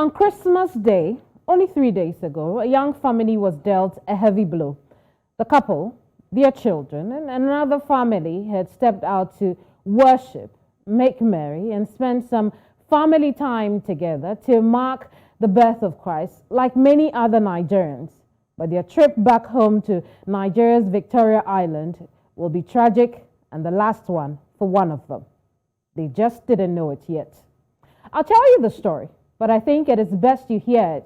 On Christmas Day, only 3 days ago, a young family was dealt a heavy blow. The couple, their children, and another family had stepped out to worship, make merry, and spend some family time together to mark the birth of Christ, like many other Nigerians. But their trip back home to Nigeria's Victoria Island will be tragic and the last one for one of them. They just didn't know it yet. I'll tell you the story, but I think it is best you hear it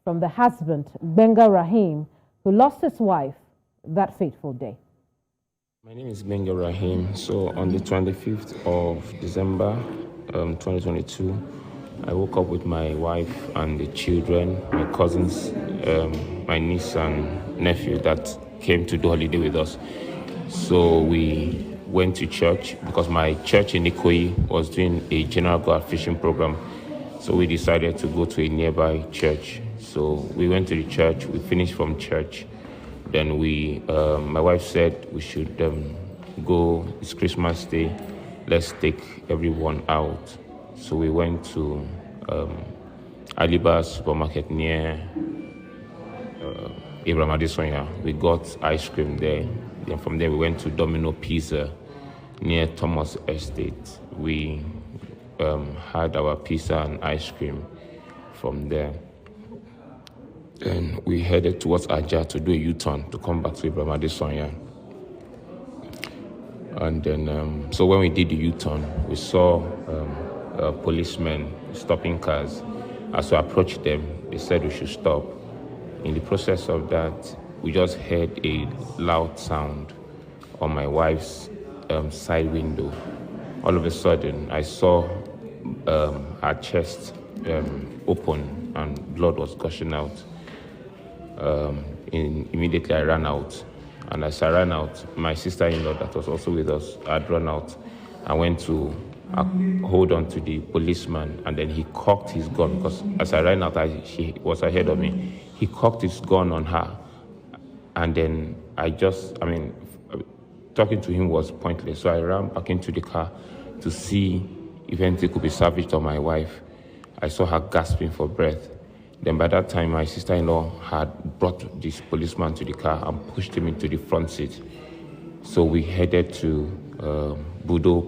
from the husband, Bolanle Raheem, who lost his wife that fateful day. My name is Bolanle Raheem. So on the 25th of December 2022, I woke up with my wife and the children, my cousins, my niece and nephew that came to do holiday with us. So we went to church because my church in Ikoyi was doing a general guard fishing program. So we decided to go to a nearby church. So we went to the church, we finished from church. Then my wife said we should go, it's Christmas Day, let's take everyone out. So we went to Aliba's supermarket near Abraham Adesonya. We got ice cream there. Then from there we went to Domino Pizza near Thomas Estate. We had our pizza and ice cream from there. Then we headed towards Aja to do a U-turn to come back to Abraham Adesonya. And then, so when we did the U-turn, we saw policemen stopping cars. As we approached them, they said we should stop. In the process of that, we just heard a loud sound on my wife's side window. All of a sudden, I saw her chest open and blood was gushing out. Immediately I ran out, and as I ran out, my sister-in-law that was also with us had run out. I went to hold on to the policeman, and then he cocked his gun because as I ran out, she was ahead of me. He cocked his gun on her, and then talking to him was pointless. So I ran back into the car to see if anything could be salvaged on my wife. I saw her gasping for breath. Then by that time, my sister-in-law had brought this policeman to the car and pushed him into the front seat. So we headed to Bodo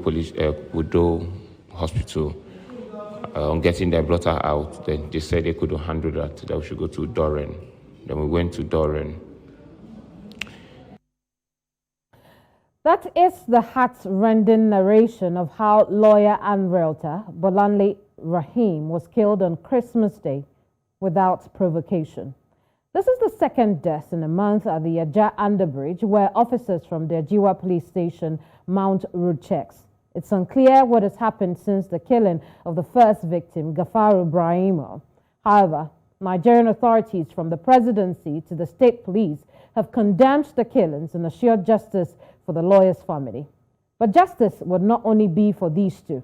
Hospital. On getting there, brought her out. Then they said they couldn't handle that we should go to Doren. Then we went to Doren. That is the heart-rending narration of how lawyer and realtor Bolanle Raheem was killed on Christmas Day without provocation. This is the second death in a month at the Aja Underbridge, where officers from the Ajiwa police station mount road checks. It's unclear what has happened since the killing of the first victim, Gafaru Ibrahimo. However, Nigerian authorities from the presidency to the state police have condemned the killings and assured justice for the lawyer's family. But justice would not only be for these two.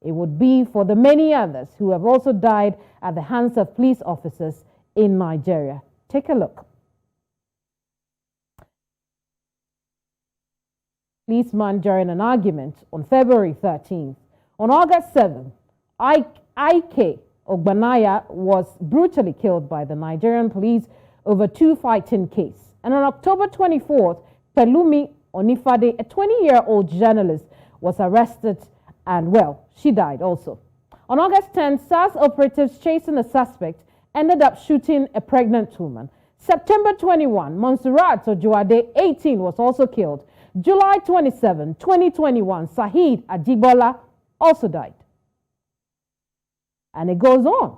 It would be for the many others who have also died at the hands of police officers in Nigeria. Take a look. Policeman during an argument on February 13th. On August 7th, Ike Ogbanaya was brutally killed by the Nigerian police over two fighting case. And on October 24th, Pelumi Onifade, a 20-year-old journalist, was arrested and, she died also. On August 10th, SARS operatives chasing a suspect ended up shooting a pregnant woman. September 21, Monserrat Ojuade, 18, was also killed. July 27, 2021, Saheed Ajibola also died. And it goes on.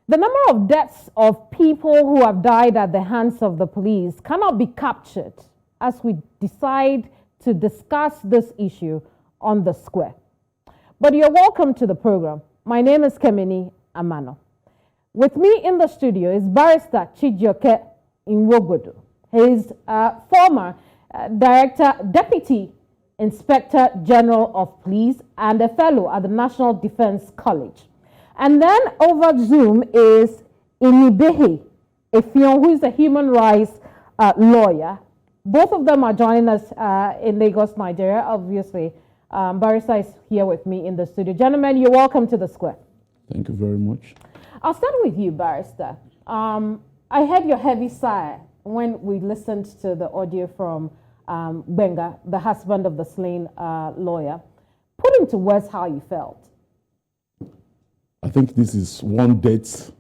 The number of deaths of people who have died at the hands of the police cannot be captured as we decide to discuss this issue on the square. But you're welcome to the program. My name is Keminni Amanor. With me in the studio is Barrister Chijioke Nwobodo. He is former Deputy Inspector General of Police and a fellow at the National Defense College. And then over Zoom is Inibehe, Effiong, who is a human rights lawyer. Both of them are joining us in Lagos, Nigeria. Obviously, Barrister is here with me in the studio. Gentlemen, you're welcome to the square. Thank you very much. I'll start with you, Barrister. I heard your heavy sigh when we listened to the audio from Benga, the husband of the slain lawyer. Put into words how you felt. I think this is one death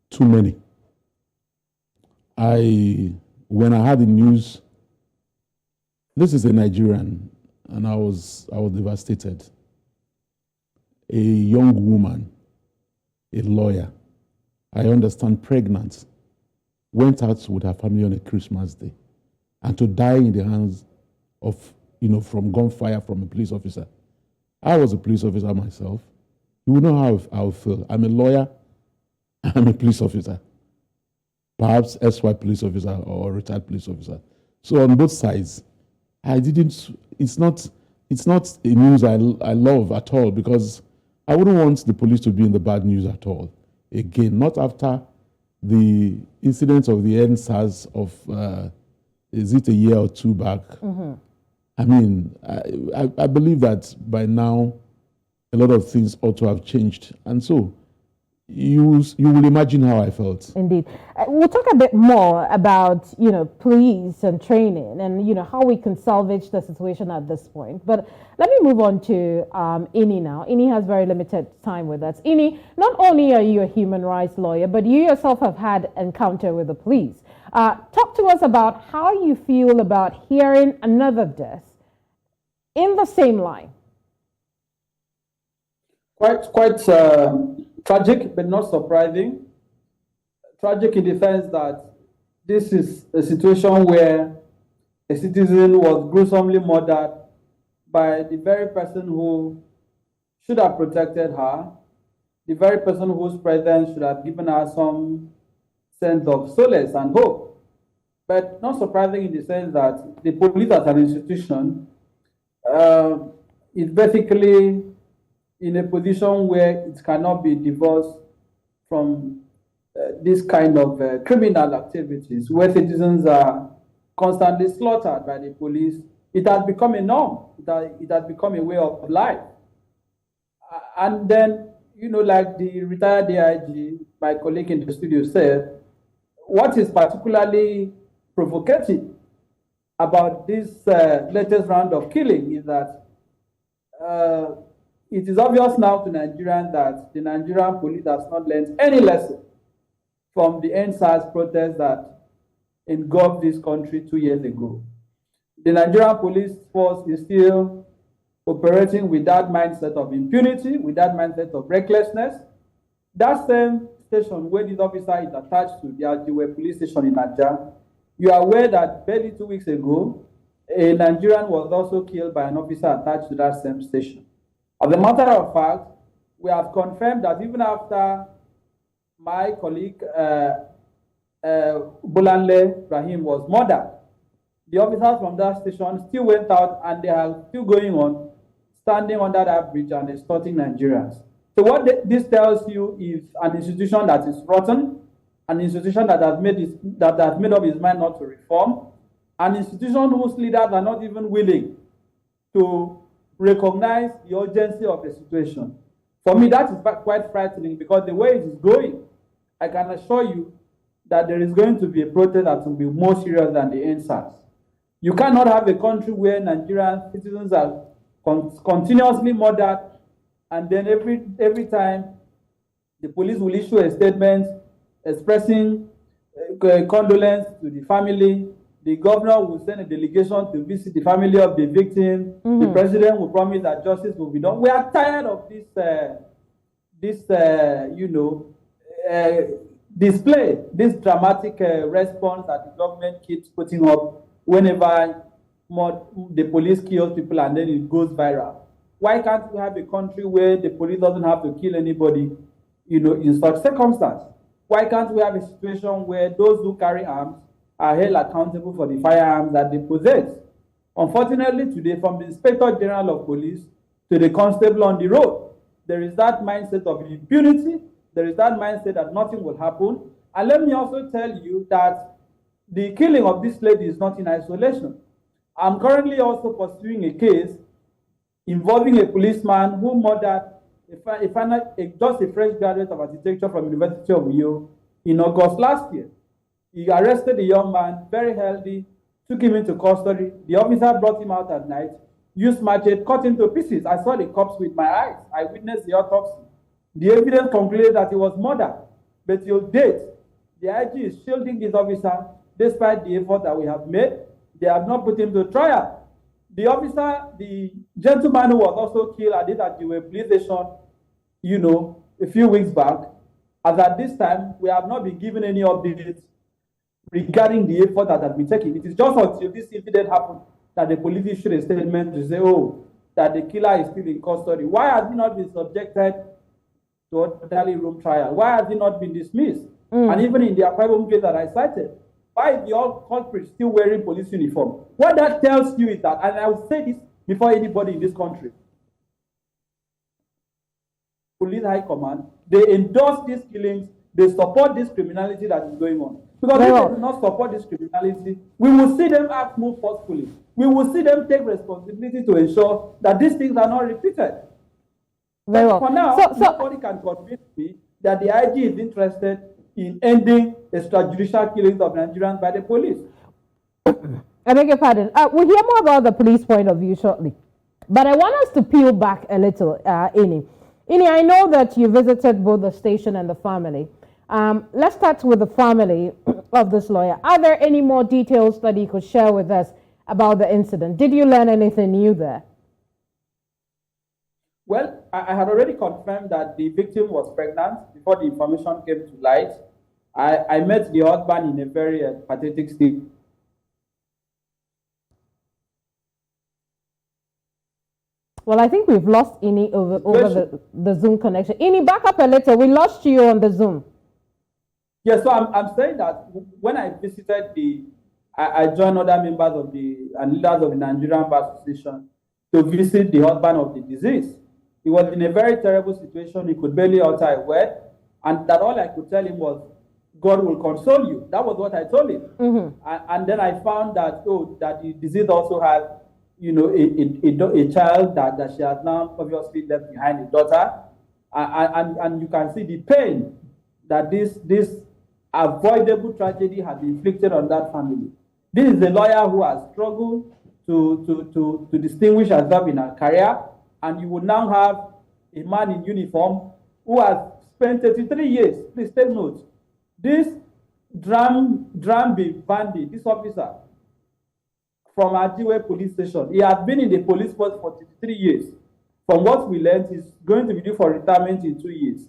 too many. When I heard the news, this is a Nigerian, and I was devastated. A young woman, a lawyer, I understand pregnant, went out with her family on a Christmas day, and to die in the hands of, from gunfire from a police officer. I was a police officer myself. You will know how I feel. I'm a lawyer, I'm a police officer. Perhaps SY police officer or retired police officer. So on both sides, it's not a news I love at all, because I wouldn't want the police to be in the bad news at all. Again, not after the incident of the NSAS of, is it a year or two back? Mm-hmm. I mean, I believe that by now, a lot of things ought to have changed. And so, you will imagine how I felt. Indeed. We'll talk a bit more about, police and training and, how we can salvage the situation at this point. But let me move on to Ini now. Ini has very limited time with us. Ini, not only are you a human rights lawyer, but you yourself have had encounter with the police. Talk to us about how you feel about hearing another death in the same line. Quite tragic, but not surprising. Tragic in the sense that this is a situation where a citizen was gruesomely murdered by the very person who should have protected her, the very person whose presence should have given her some sense of solace and hope. But not surprising in the sense that the police as an institution is basically in a position where it cannot be divorced from this kind of criminal activities, where citizens are constantly slaughtered by the police. It has become a norm. It has become a way of life. And then, like the retired AIG, my colleague in the studio said, what is particularly provocative about this latest round of killing is that it is obvious now to Nigerians that the Nigerian police has not learned any lesson from the NSAS protest that engulfed this country 2 years ago. The Nigerian police force is still operating with that mindset of impunity, with that mindset of recklessness. That same station where this officer is attached to, the Chijioke police station in Nigeria, you are aware that barely 2 weeks ago, a Nigerian was also killed by an officer attached to that same station. As a matter of fact, we have confirmed that even after my colleague Bolanle Raheem was murdered, the officers from that station still went out and they are still going on, standing under that bridge and extorting Nigerians. So what this tells you is an institution that is rotten, an institution that has made up its mind not to reform, an institution whose leaders are not even willing to recognize the urgency of the situation. For me, that is quite frightening, because the way it is going, I can assure you that there is going to be a protest that will be more serious than the NSAS. You cannot have a country where Nigerian citizens are continuously murdered, and then every time the police will issue a statement expressing condolence to the family. The governor will send a delegation to visit the family of the victim. Mm-hmm. The president will promise that justice will be done. We are tired of this display, this dramatic response that the government keeps putting up whenever the police kills people and then it goes viral. Why can't we have a country where the police doesn't have to kill anybody, in such circumstance? Why can't we have a situation where those who carry arms are held accountable for the firearms that they possess? Unfortunately, today, from the Inspector General of Police to the constable on the road, there is that mindset of impunity. There is that mindset that nothing will happen. And let me also tell you that the killing of this lady is not in isolation. I'm currently also pursuing a case involving a policeman who murdered just a fresh graduate of architecture from University of Uyo in August last year. He arrested the young man, very healthy, took him into custody. The officer brought him out at night, used machete, cut him to pieces. I saw the corpse with my eyes. I witnessed the autopsy. The evidence concluded that he was murdered. But till date, the IG is shielding this officer despite the effort that we have made. They have not put him to trial. The officer, the gentleman who was also killed at the police station, a few weeks back, as at this time, we have not been given any updates regarding the effort that has been taken. It is just until this incident happened that the police issued a statement to say, that the killer is still in custody. Why has he not been subjected to orderly room trial? Why has he not been dismissed? And even in the Effiong case that I cited, why is the all culprit still wearing police uniform? What that tells you is that, and I will say this before anybody in this country, police high command, they endorse these killings, they support this criminality that is going on. Because if they do not support this criminality, we will see them act more forcefully. We will see them take responsibility to ensure that these things are not repeated. Very well. For now, nobody can convince me that the IG is interested in ending extrajudicial killings of Nigerians by the police. I beg your pardon. We'll hear more about the police point of view shortly. But I want us to peel back a little, Ini. Ini, I know that you visited both the station and the family. Let's start with the family of this lawyer. Are there any more details that you could share with us about the incident? Did you learn anything new there? Well, I had already confirmed that the victim was pregnant before the information came to light. I met the husband in a very pathetic state. Well, I think we've lost Ini over the Zoom connection. Ini, back up a little. We lost you on the Zoom. Yeah, so I'm saying that when I visited I joined other members of and leaders of the Nigerian Bar Association to visit the husband of the deceased. He was in a very terrible situation. He could barely utter a word. And that all I could tell him was, God will console you. That was what I told him. And then I found that, that the deceased also had, a child that she has now obviously left behind, a daughter. And you can see the pain that this avoidable tragedy has inflicted on that family. This is a lawyer who has struggled to distinguish herself in her career. And you will now have a man in uniform who has spent 33 years. Please take note. This Drambi Bandi, this officer from Ajiwe police station, he has been in the police force for 33 years. From what we learned, he's going to be due for retirement in 2 years.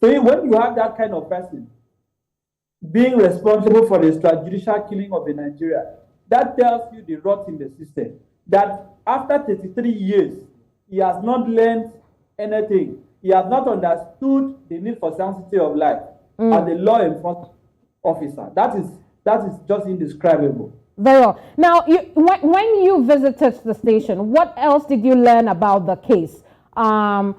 So when you have that kind of person being responsible for the extrajudicial killing of a Nigerian, that tells you the rot in the system. That after 33 years, he has not learned anything. He has not understood the need for sanctity of life as a law enforcement officer. That is just indescribable. Very well. Now, when you visited the station, what else did you learn about the case? How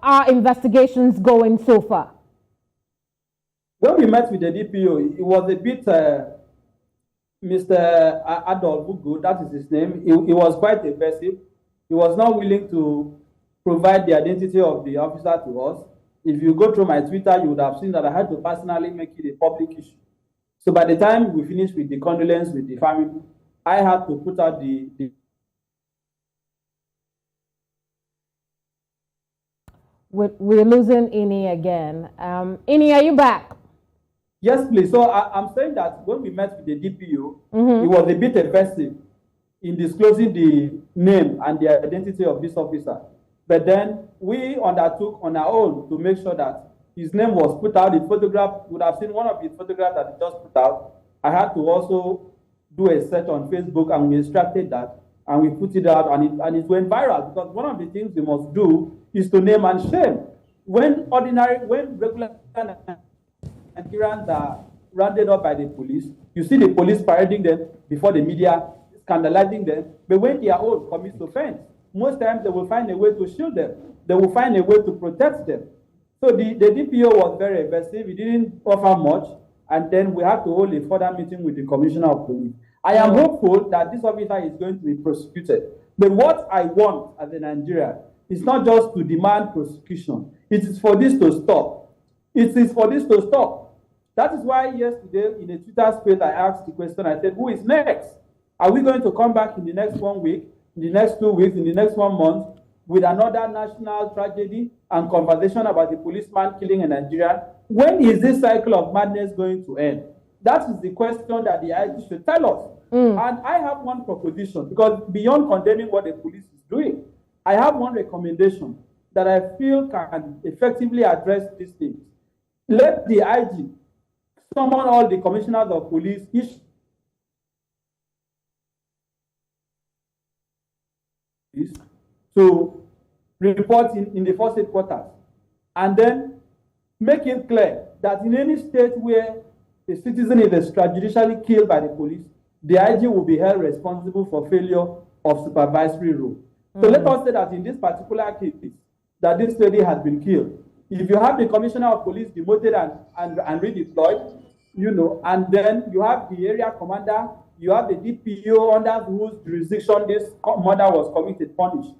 are investigations going so far? When we met with the DPO, it was a bit Mr. Adolf Bugu, that is his name. He was quite evasive. He was not willing to provide the identity of the officer to us. If you go through my Twitter, you would have seen that I had to personally make it a public issue. So by the time we finished with the condolence with the family, I had to put out We're losing Ini again. Ini, are you back? Yes, please. So I'm saying that when we met with the DPO, it was a bit evasive in disclosing the name and the identity of this officer. But then we undertook on our own to make sure that his name was put out. The photograph, you would have seen one of his photographs that he just put out. I had to also do a search on Facebook, and we extracted that and we put it out, and it went viral, because one of the things we must do is to name and shame. When regular Nigerians are rounded up by the police, you see the police parading them before the media, scandalizing them. But when their own commits offense, most times they will find a way to shield them. They will find a way to protect them. So the DPO was very evasive. He didn't offer much. And then we had to hold a further meeting with the Commissioner of Police. I am hopeful that this officer is going to be prosecuted. But what I want as a Nigerian is not just to demand prosecution. It is for this to stop. It is for this to stop. That is why yesterday in a Twitter space I asked the question, I said, who is next? Are we going to come back in the next 1 week, in the next 2 weeks, in the next 1 month with another national tragedy and conversation about the policeman killing a Nigerian? When is this cycle of madness going to end? That is the question that the IG should tell us. And I have one proposition, because beyond condemning what the police is doing, I have one recommendation that I feel can effectively address these things. Let the IG summon all the commissioners of police, each to report in the first headquarters, and then make it clear that in any state where a citizen is extrajudicially killed by the police, the IG will be held responsible for failure of supervisory role. So let us say that in this particular case, that this lady has been killed. If you have the commissioner of police demoted and redeployed, and then you have the area commander, you have the DPO under whose jurisdiction this murder was committed, punished.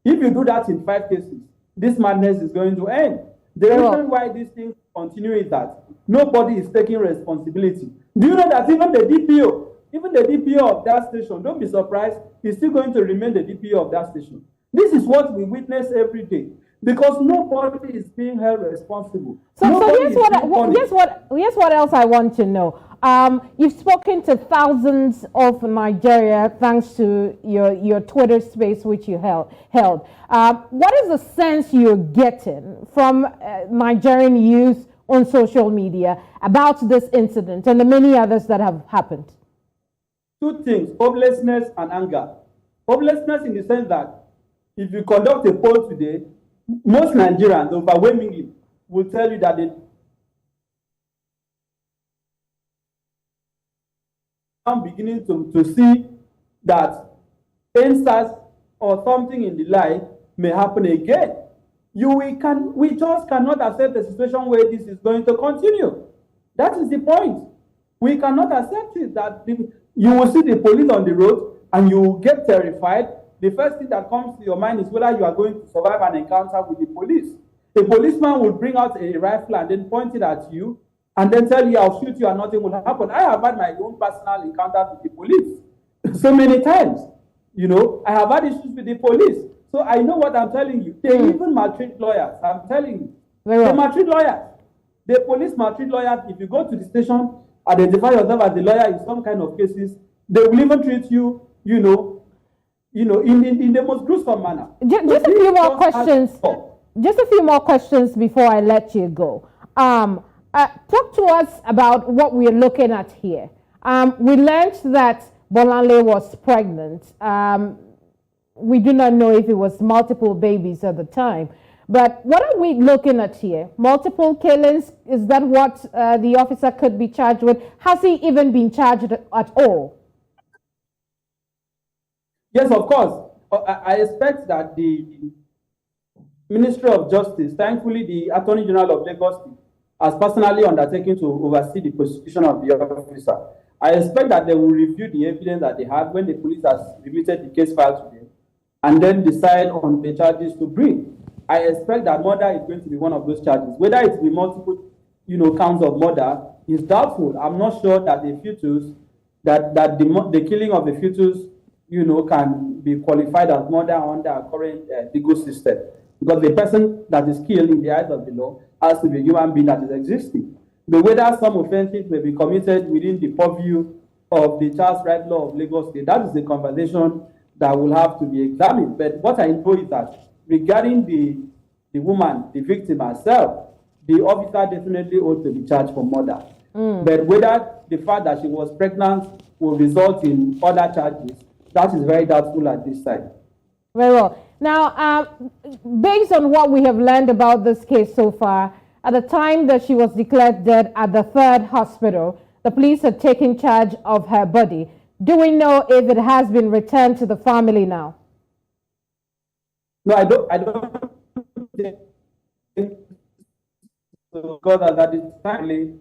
If you do that in 5 cases, this madness is going to end. The reason why these things continue is that nobody is taking responsibility. Do you know that even the DPO of that station, don't be surprised, is still going to remain the DPO of that station. This is what we witness every day, because nobody is being held responsible. So here's what else I want to know. You've spoken to thousands of Nigeria thanks to your Twitter space which you held. What is the sense you're getting from Nigerian youth on social media about this incident and the many others that have happened? 2 things: hopelessness and anger. Hopelessness in the sense that if you conduct a poll today, most Nigerians overwhelmingly will tell you that they are beginning to see that answers or something in the life may happen again. We just cannot accept a situation where this is going to continue. That is the point. We cannot accept it, that you will see the police on the road and you will get terrified. The first thing that comes to your mind is whether you are going to survive an encounter with the police. The policeman will bring out a rifle and then point it at you and then tell you, I'll shoot you and nothing will happen. I have had my own personal encounters with the police so many times. I have had issues with the police. So I know what I'm telling you. They even maltreat lawyers. I'm telling you. They maltreat lawyers. The police maltreat lawyers. If you go to the station, identify yourself as the lawyer in some kind of cases, they will even treat you, in the most gruesome manner. Just a few more questions. Just a few more questions before I let you go. Talk to us about what we're looking at here. We learned that Bolanle was pregnant. We do not know if it was multiple babies at the time. But what are we looking at here? Multiple killings? Is that what the officer could be charged with? Has he even been charged at all? Yes, of course. I expect that the Ministry of Justice, thankfully the Attorney General of Lagos has personally undertaken to oversee the prosecution of the officer. I expect that they will review the evidence that they have when the police has remitted the case file to them and then decide on the charges to bring. I expect that murder is going to be one of those charges. Whether it will be multiple, counts of murder is doubtful. I'm not sure that the fetus, that the killing of the fetus, can be qualified as murder under our current legal system. Because the person that is killed in the eyes of the law has to be a human being that is existing. But whether some offenses may be committed within the purview of the child rights law of Lagos State, that is the conversation that will have to be examined. But what I know is that regarding the woman, the victim herself, the officer definitely ought to be charged for murder. But whether the fact that she was pregnant will result in other charges, that is very doubtful at this time. Very well. Now, based on what we have learned about this case so far, at the time that she was declared dead at the 3rd hospital, the police had taken charge of her body. Do we know if it has been returned to the family now? No, I don't think so, because at this family,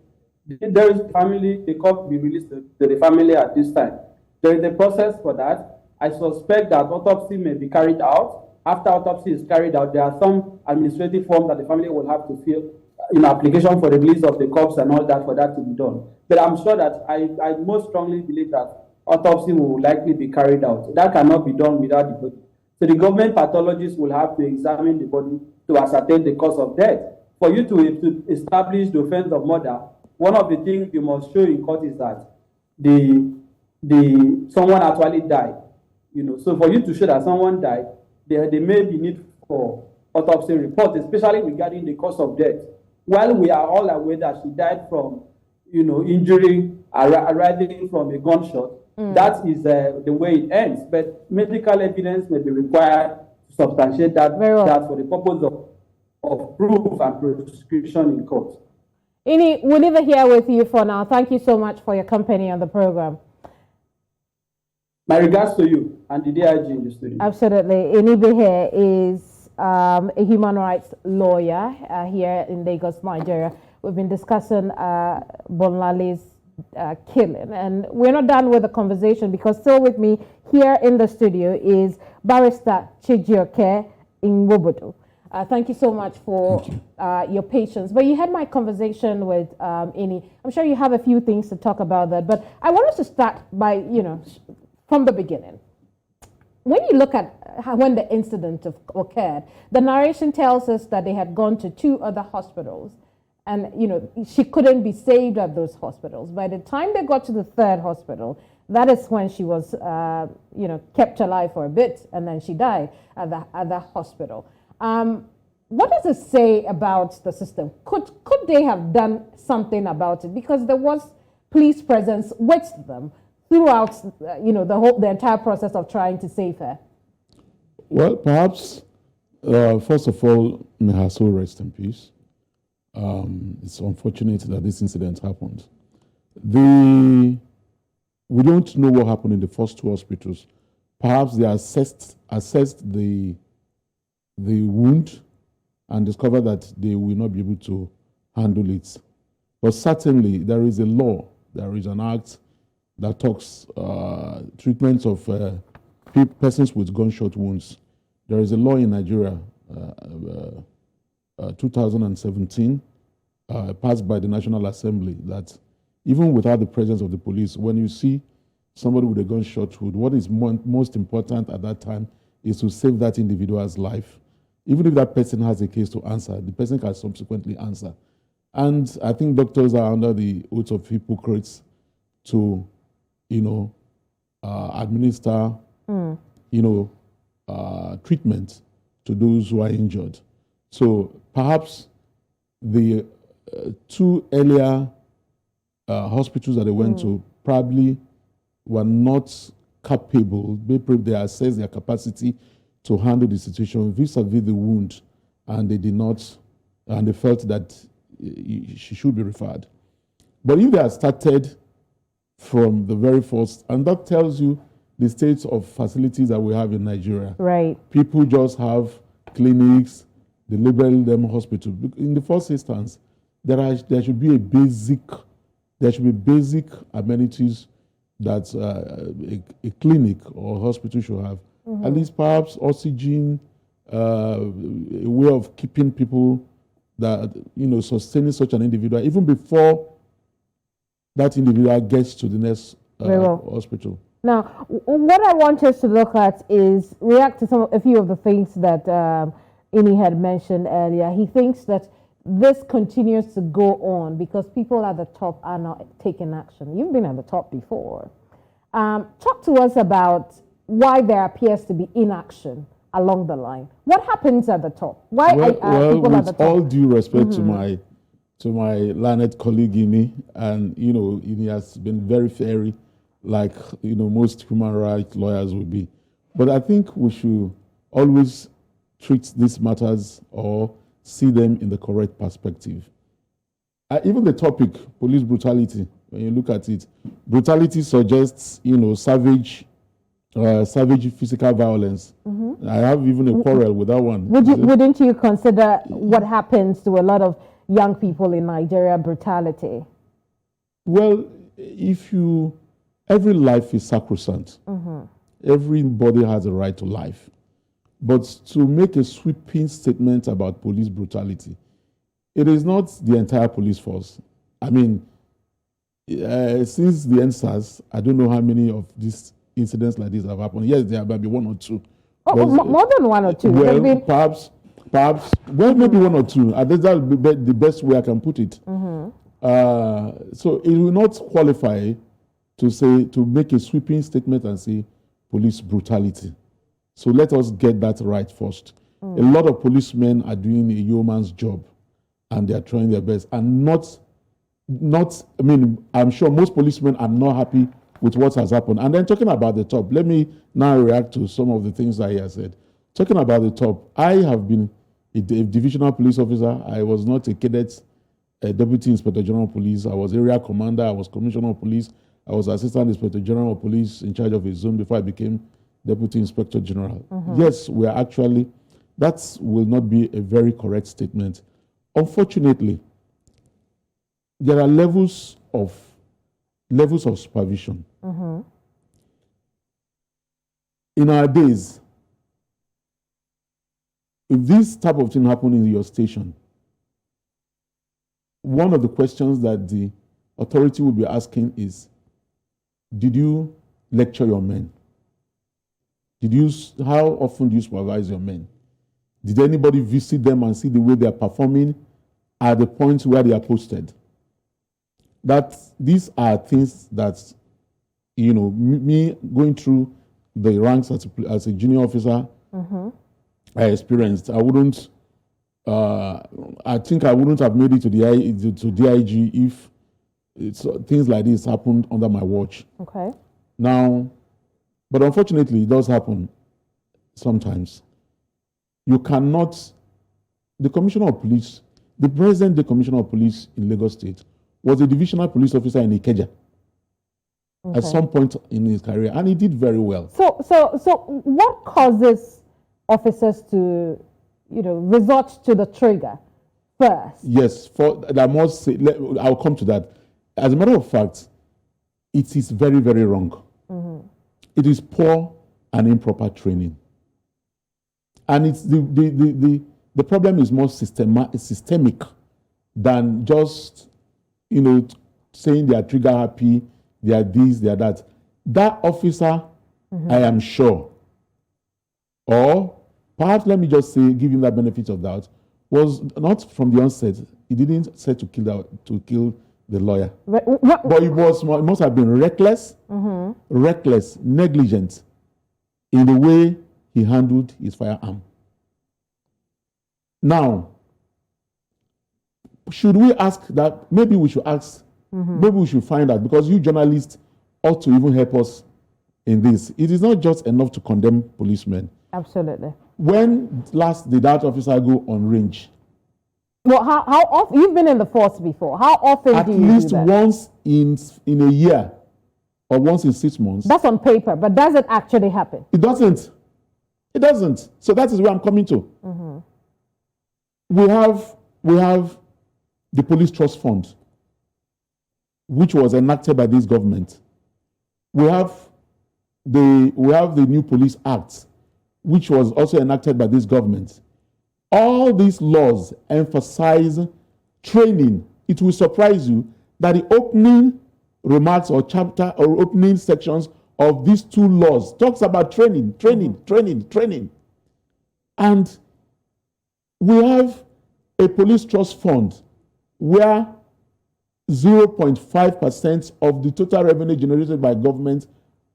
there is family, the court will be released to the family at this time. There is a process for that, I suspect that autopsy may be carried out. After autopsy is carried out, there are some administrative forms that the family will have to fill in application for the release of the corpse and all that for that to be done. But I'm sure that I most strongly believe that autopsy will likely be carried out. That cannot be done without the body. So the government pathologist will have to examine the body to ascertain the cause of death. For you to establish the offense of murder, one of the things you must show in court is that someone actually died. So for you to show that someone died, there may be need for autopsy report, especially regarding the cause of death. While we are all aware that she died from, injury arising from a gunshot, that is the way it ends. But medical evidence may be required to substantiate that, that for the purpose of proof and prosecution in court. Ini, we'll leave it here with you for now. Thank you so much for your company on the program. My regards to you and the DIG in the studio. Absolutely. Inibehe is a human rights lawyer here in Lagos, Nigeria. We've been discussing Bolanle's killing, and we're not done with the conversation because still with me here in the studio is Barrister Chijioke Nwobodo. Thank you so much for your patience. But you had my conversation with Ini. I'm sure you have a few things to talk about that, but I want us to start by, from the beginning. When you look at when the incident occurred, the narration tells us that they had gone to 2 other hospitals, and she couldn't be saved at those hospitals. By the time they got to the 3rd hospital, that is when she was, kept alive for a bit, and then she died at the hospital. What does it say about the system? Could they have done something about it? Because there was police presence with them throughout, the entire process of trying to save her. Well, perhaps, first of all, may her soul rest in peace. It's unfortunate that this incident happened. We don't know what happened in the first 2 hospitals. Perhaps they assessed the wound and discovered that they will not be able to handle it. But certainly there is a law, there is an act that talks treatments of persons with gunshot wounds. There is a law in Nigeria, 2017, passed by the National Assembly, that even without the presence of the police, when you see somebody with a gunshot wound, what is most important at that time is to save that individual's life. Even if that person has a case to answer, the person can subsequently answer. And I think doctors are under the oath of Hippocrates to, administer, treatment to those who are injured. So perhaps the 2 earlier hospitals that they went to probably were not capable. They assessed their capacity to handle the situation vis-a-vis the wound, and they did not, and they felt that she should be referred. But if they had started from the very first, and that tells you the state of facilities that we have in Nigeria. Right. People just have clinics, they label them hospital. In the first instance, there should be basic amenities that a clinic or hospital should have. Mm-hmm. At least perhaps oxygen, a way of keeping people that, sustaining such an individual, even before that individual gets to the next hospital. Now, what I want us to look at is react to a few of the things that Ini had mentioned earlier. He thinks that this continues to go on because people at the top are not taking action. You've been at the top before. Talk to us about why there appears to be inaction along the line. What happens at the top? Why are people at the top? With all due respect to my learned colleague Ini, and Ini has been very fairy, like most human rights lawyers would be. But I think we should always treat these matters or see them in the correct perspective. Even the topic, police brutality, when you look at it, brutality suggests, savage physical violence. Mm-hmm. I have even a quarrel with that one. Wouldn't you consider what happens to a lot of young people in Nigeria brutality? Well, every life is sacrosanct. Mm-hmm. Everybody has a right to life. But to make a sweeping statement about police brutality, it is not the entire police force. I mean, since the NSAS, I don't know how many of these incidents like this have happened. Yes, there might be one or two. Oh, more than one or two. Well, perhaps, well, maybe one or two. I think that would be the best way I can put it. So it will not qualify to make a sweeping statement and say police brutality. So let us get that right first. A lot of policemen are doing a yeoman's job, and they are trying their best, and I mean, I'm sure most policemen are not happy with what has happened. And then talking about the top, let me now react to some of the things that he has said. Talking about the top, I have been a divisional police officer. I was not a cadet, a deputy inspector general of police. I was area commander. I was commissioner of police. I was assistant inspector general of police in charge of a zone before I became deputy inspector general. Yes, we are actually, that will not be a very correct statement. Unfortunately, there are levels of supervision. In our days, if this type of thing happened in your station, one of the questions that the authority will be asking is, did you lecture your men? How often do you supervise your men? Did anybody visit them and see the way they are performing at the point where they are posted? That these are things that, you know, me going through the ranks as a junior officer, I experienced. I think I wouldn't have made it to DIG if things like this happened under my watch. Okay. Now, but unfortunately, it does happen sometimes. You cannot, the commissioner of police, the present commissioner of police in Lagos State was a divisional police officer in Ikeja at some point in his career, and he did very well. So what causes officers to, you know, resort to the trigger first? Yes, I must say, I'll come to that. As a matter of fact, it is very, very wrong. It is poor and improper training. And it's the problem is more systemic than just, you know, saying they are trigger happy, they are this, they are that. That officer, I am sure, or perhaps let me just say, give him that benefit of doubt, was not from the onset, he didn't set to kill the lawyer. But it must have been reckless, negligent in the way he handled his firearm. Now, should we ask that? Maybe we should ask, maybe we should find out, because you journalists ought to even help us in this. It is not just enough to condemn policemen. Absolutely. When last did that officer go on range? Well, how often? You've been in the force before. How often do you do that? At least once in a year or once in 6 months. That's on paper, but does it actually happen? It doesn't. It doesn't. So that is where I'm coming to. We have the Police Trust Fund, which was enacted by this government. We have the new Police Act, which was also enacted by this government. All these laws emphasize training. It will surprise you that the opening remarks or chapter or opening sections of these two laws talks about training. And we have a police trust fund where 0.5% of the total revenue generated by government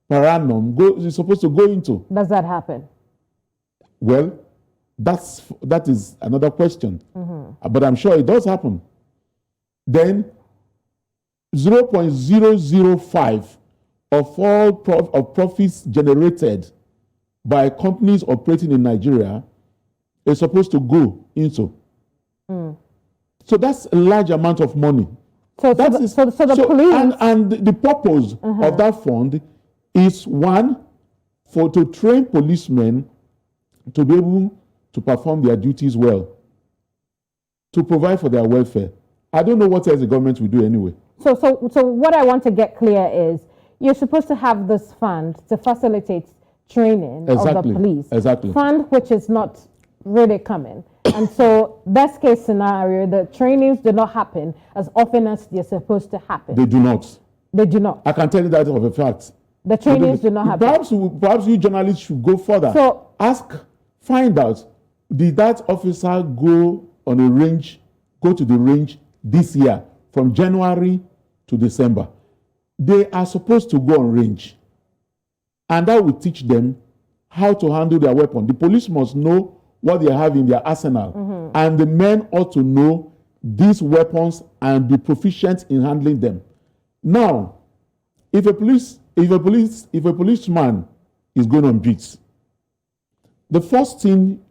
per annum is supposed to go into. Does that happen? Well, that is another question. But I'm sure it does happen. Then 0.005 of all profits generated by companies operating in Nigeria is supposed to go into. So that's a large amount of money. So the police... And the purpose of that fund is, one, to train policemen to be able to perform their duties well, to provide for their welfare. I don't know what else the government will do anyway. So what I want to get clear is, you're supposed to have this fund to facilitate training of the police. Exactly. Fund which is not really coming. And so, best case scenario, the trainings do not happen as often as they're supposed to happen. They do not. They do not. I can tell you that of a fact. The trainings do not happen. Perhaps you journalists should go further. So, find out, did that officer go to the range this year from January to December? They are supposed to go on range. And that will teach them how to handle their weapon. The police must know what they have in their arsenal. And the men ought to know these weapons and be proficient in handling them. Now, if a policeman is going on beat, the first thing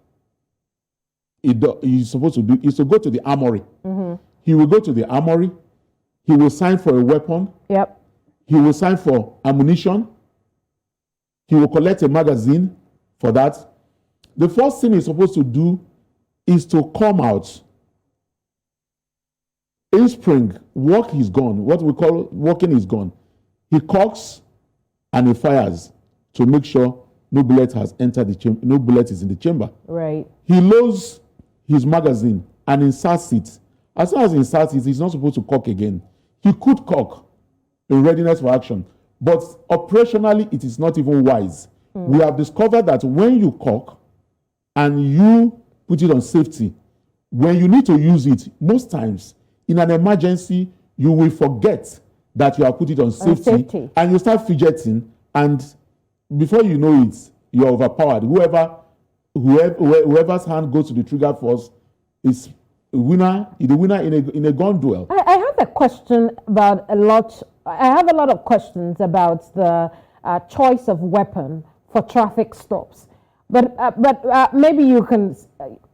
he's supposed to do is to go to the armory. He will go to the armory. He will sign for a weapon. Yep. He will sign for ammunition. He will collect a magazine for that. The first thing he's supposed to do is to come out. In spring, work is gone. What we call working is gone. He cocks and he fires to make sure no bullet has entered the chamber, no bullet is in the chamber. Right. He loads his magazine and inserts it. As soon as he inserts it, he's not supposed to cock again. He could cock in readiness for action, but operationally, it is not even wise. We have discovered that when you cock and you put it on safety, when you need to use it, most times in an emergency, you will forget that you have put it on safety. And you start fidgeting, and before you know it, you're overpowered. Whoever's hand goes to the trigger first is the winner in a gun duel. I have a question about I have a lot of questions about the choice of weapon for traffic stops. But maybe you can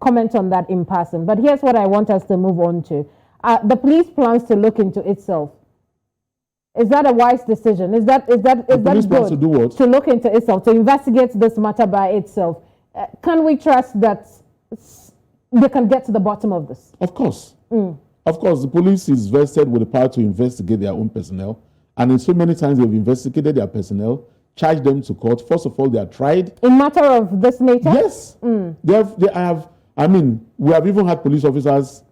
comment on that in passing. But here's what I want us to move on to. The police plans to look into itself. Is that a wise decision? Is that good? To do what? To look into itself, to investigate this matter by itself. Can we trust that they can get to the bottom of this? Of course. Of course, the police is vested with the power to investigate their own personnel. And in so many times they've investigated their personnel, charged them to court. First of all, they are tried. In matter of this nature? Yes. We have even had police officers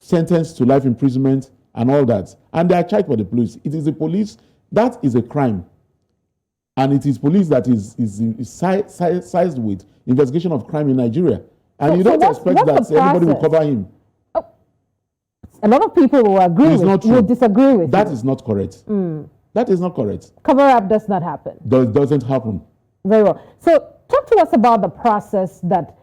sentenced to life imprisonment and all that. And they are charged by the police. It is the police, that is a crime. And it is police that is sized with investigation of crime in Nigeria. And you don't expect that everybody will cover him. A lot of people will disagree with that. That is not correct. That is not correct. Cover up does not happen. Doesn't happen. Very well. So talk to us about the process that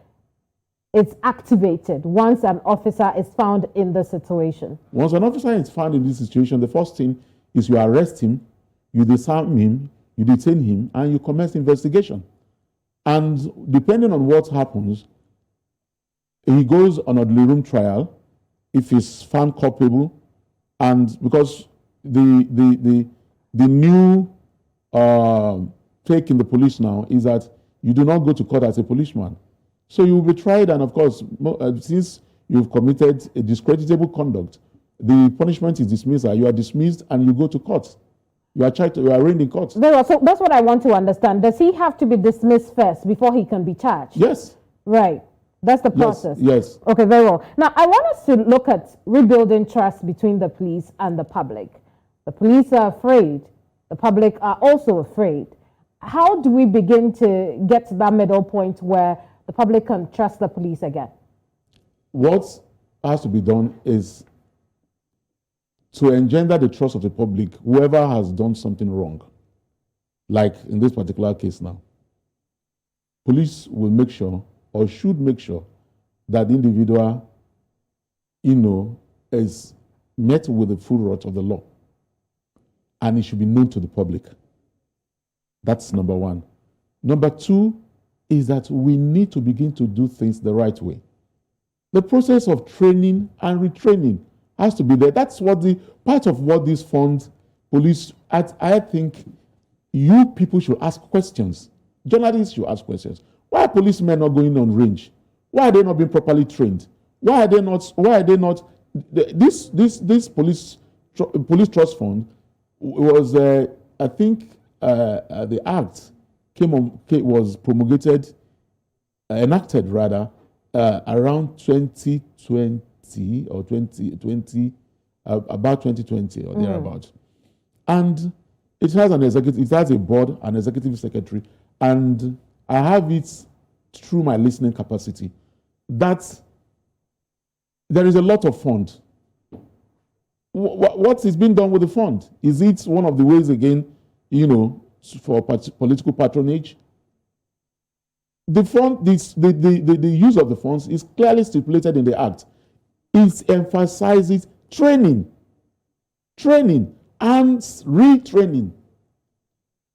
is activated once an officer is found in this situation. Once an officer is found in this situation, the first thing is you arrest him, you disarm him, you detain him, and you commence investigation. And depending on what happens, he goes on a room trial if he's found culpable, and because the new take in the police now is that you do not go to court as a policeman. So you will be tried, and of course, since you've committed a discreditable conduct, the punishment is dismissal. You are dismissed and you go to court. You are arraigned in court. Very well. So that's what I want to understand. Does he have to be dismissed first before he can be charged? Yes. Right. That's the process. Yes. Okay, very well. Now, I want us to look at rebuilding trust between the police and the public. The police are afraid. The public are also afraid. How do we begin to get to that middle point where the public can trust the police again? What has to be done is to engender the trust of the public, whoever has done something wrong, like in this particular case now. Police will make sure, or should make sure, that the individual, is met with the full wrath of the law. And it should be known to the public. That's number one. Number two is that we need to begin to do things the right way. The process of training and retraining has to be there. That's part of what these funds, police, I think you people should ask questions. Journalists should ask questions. Why are policemen not going on range? Why are they not being properly trained? Why are they not, this police trust fund was, I think, the act was promulgated, enacted rather, around 2020 or 2020, about 2020 or thereabout. And it has a board, an executive secretary, and I have it through my listening capacity that there is a lot of fund. What is being done with the fund? Is it one of the ways again, for political patronage? The fund, the use of the funds is clearly stipulated in the Act. It emphasizes training, and retraining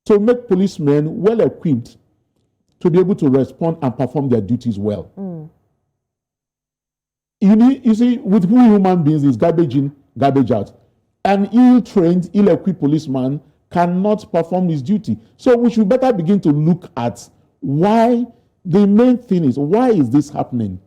to make policemen well equipped to be able to respond and perform their duties well. You see, with human beings, is garbage in, garbage out. An ill-trained, ill-equipped policeman cannot perform his duty. So we should better begin to look at why. The main thing is, why is this happening?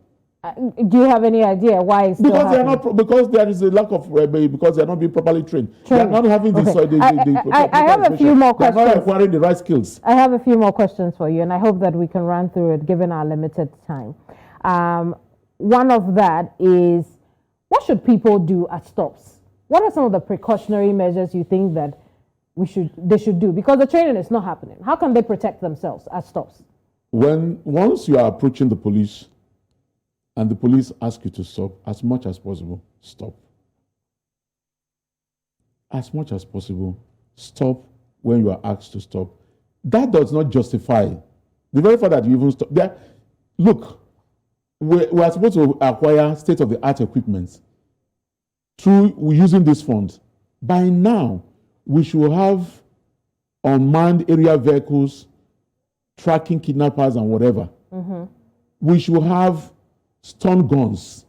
Do you have any idea why it's because happening? They are not, because there is a lack of, because they are not being properly trained. They are not having this. Okay. I have a few more questions. They are not acquiring the right skills. I have a few more questions for you, and I hope that we can run through it given our limited time. One of that is, what should people do at stops? What are some of the precautionary measures you think that they should do? Because the training is not happening. How can they protect themselves at stops? Once you are approaching the police and the police ask you to stop, as much as possible, stop. As much as possible, stop when you are asked to stop. That does not justify the very fact that you even stop. Look, we are supposed to acquire state-of-the-art equipment through using this fund. By now, we should have unmanned area vehicles tracking kidnappers and whatever. We should have stun guns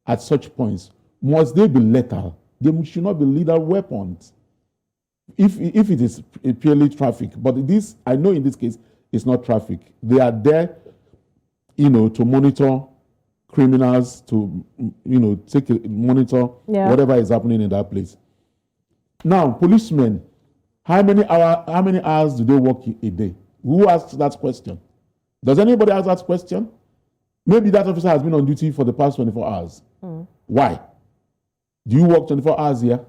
at such points. Must they be lethal? They should not be lethal weapons. If it is purely traffic, but this, I know in this case, it's not traffic. They are there, to monitor criminals, to, monitor whatever is happening in that place. Now, policemen, how many hours do they work a day? Who asks that question? Does anybody ask that question? Maybe that officer has been on duty for the past 24 hours. Why? Do you work 24 hours here?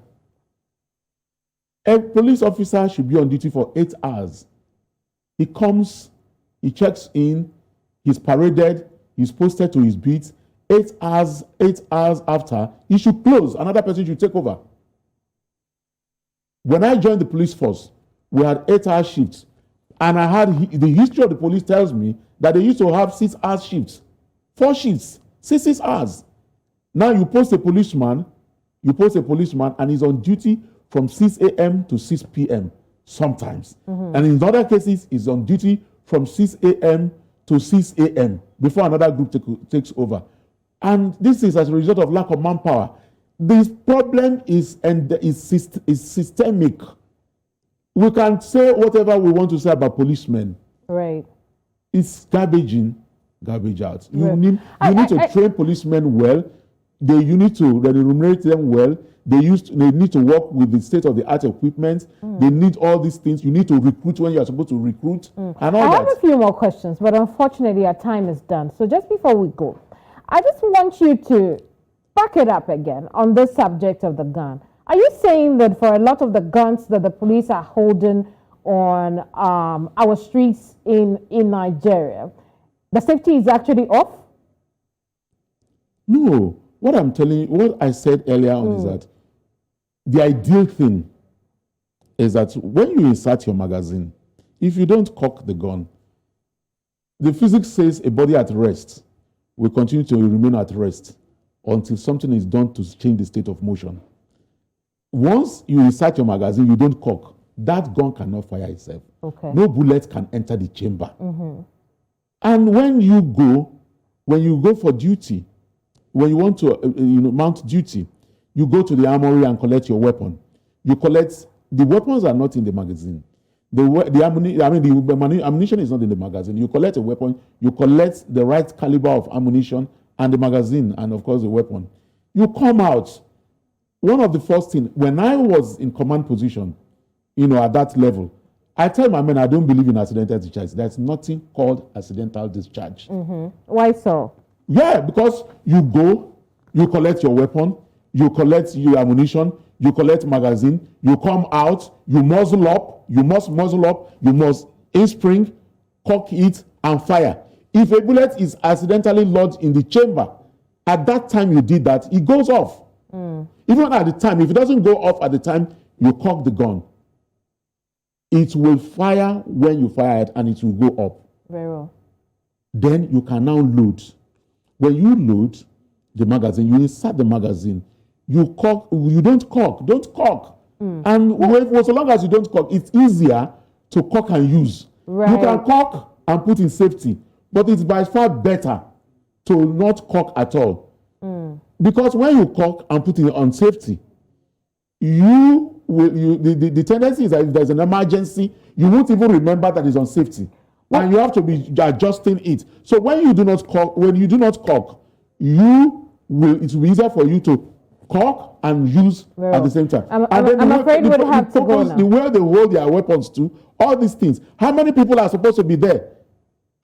A police officer should be on duty for 8 hours. He comes, he checks in, he's paraded, he's posted to his beat. 8 hours after, he should close. Another person should take over. When I joined the police force, we had 8-hour shifts. And I had the history of the police tells me that they used to have 6-hour shifts, 4 shifts, 6 hours. Now you post a policeman, and he's on duty from 6 a.m. to 6 p.m. sometimes. And in other cases, he's on duty from 6 a.m. to 6 a.m. before another group takes over. And this is as a result of lack of manpower. This problem is systemic. We can say whatever we want to say about policemen. Right. It's garbage in, garbage out. You need to train policemen well. You need to remunerate them well. They need to work with the state-of-the-art equipment. They need all these things. You need to recruit when you are supposed to recruit and all that. I have a few more questions, but unfortunately our time is done. So just before we go, I just want you to back it up again on this subject of the gun. Are you saying that for a lot of the guns that the police are holding on our streets in Nigeria, the safety is actually off? No. What I said earlier on is that the ideal thing is that when you insert your magazine, if you don't cock the gun, the physics says a body at rest will continue to remain at rest until something is done to change the state of motion. Once you insert your magazine, you don't cock, that gun cannot fire itself. Okay. No bullet can enter the chamber. And when you go for duty, when you want to mount duty, you go to the armory and collect your weapon. The weapons are not in the magazine. The ammunition is not in the magazine. You collect a weapon, you collect the right caliber of ammunition and the magazine and of course the weapon. You come out. One of the first things, when I was in command position, at that level, I tell my men I don't believe in accidental discharge. There's nothing called accidental discharge. Why so? Yeah, because you go, you collect your weapon, you collect your ammunition, you collect magazine, you come out, you muzzle up, you must in-spring, cock it, and fire. If a bullet is accidentally lodged in the chamber, at that time you did that, it goes off. Even at the time, if it doesn't go off at the time you cock the gun, it will fire when you fire it and it will go up. Very well. Then you can now load. When you load the magazine, you insert the magazine, you cock, you don't cock. And for so long as you don't cock, it's easier to cock and use. Right. You can cock and put in safety, but it's by far better to not cock at all. Because when you cock and put it on safety, the tendency is that if there's an emergency, you won't even remember that it's on safety. And you have to be adjusting it. So when you do not cock, it will be easier for you to cock and use at the same time. I'm afraid we'd have to go now. The way they hold their weapons to, all these things. How many people are supposed to be there?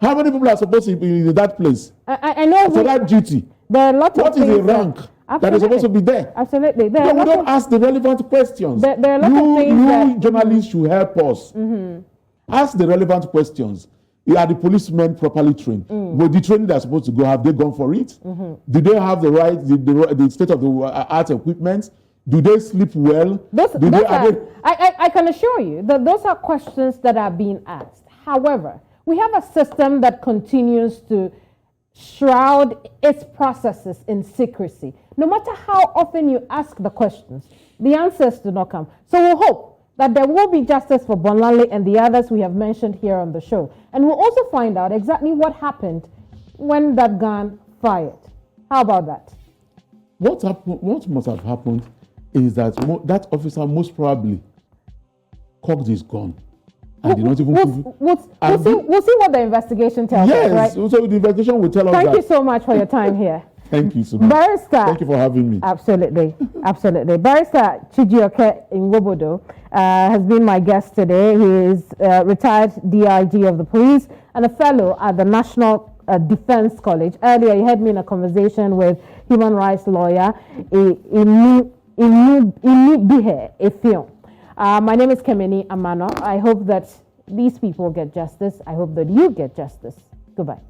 How many people are supposed to be in that place? I know for that duty. There are lots of things. What is a rank that is supposed to be there? Absolutely. We don't ask the relevant questions. There are lots of things you journalists should help us. Ask the relevant questions. Are the policemen properly trained? With the training they're supposed to go, have they gone for it? Do they have the right, the state of the art equipment? Do they sleep well? I can assure you that those are questions that are being asked. However, we have a system that continues to shroud its processes in secrecy. No matter how often you ask the questions, the answers do not come. So we hope that there will be justice for Bolanle and the others we have mentioned here on the show. And we'll also find out exactly what happened when that gun fired. How about that? What must have happened is that that officer most probably cocked his gun. And did not even we'll see what the investigation tells us, right? Yes, so the investigation will tell us Thank you so much for your time here. Thank you so much. Barrister. Thank you for having me. Absolutely. Barrister Chijioke Nwobodo has been my guest today. He is retired DIG of the police and a fellow at the National Defense College. Earlier, you had me in a conversation with human rights lawyer Inibehe Effiong. My name is Keminni Amanor. I hope that these people get justice. I hope that you get justice. Goodbye.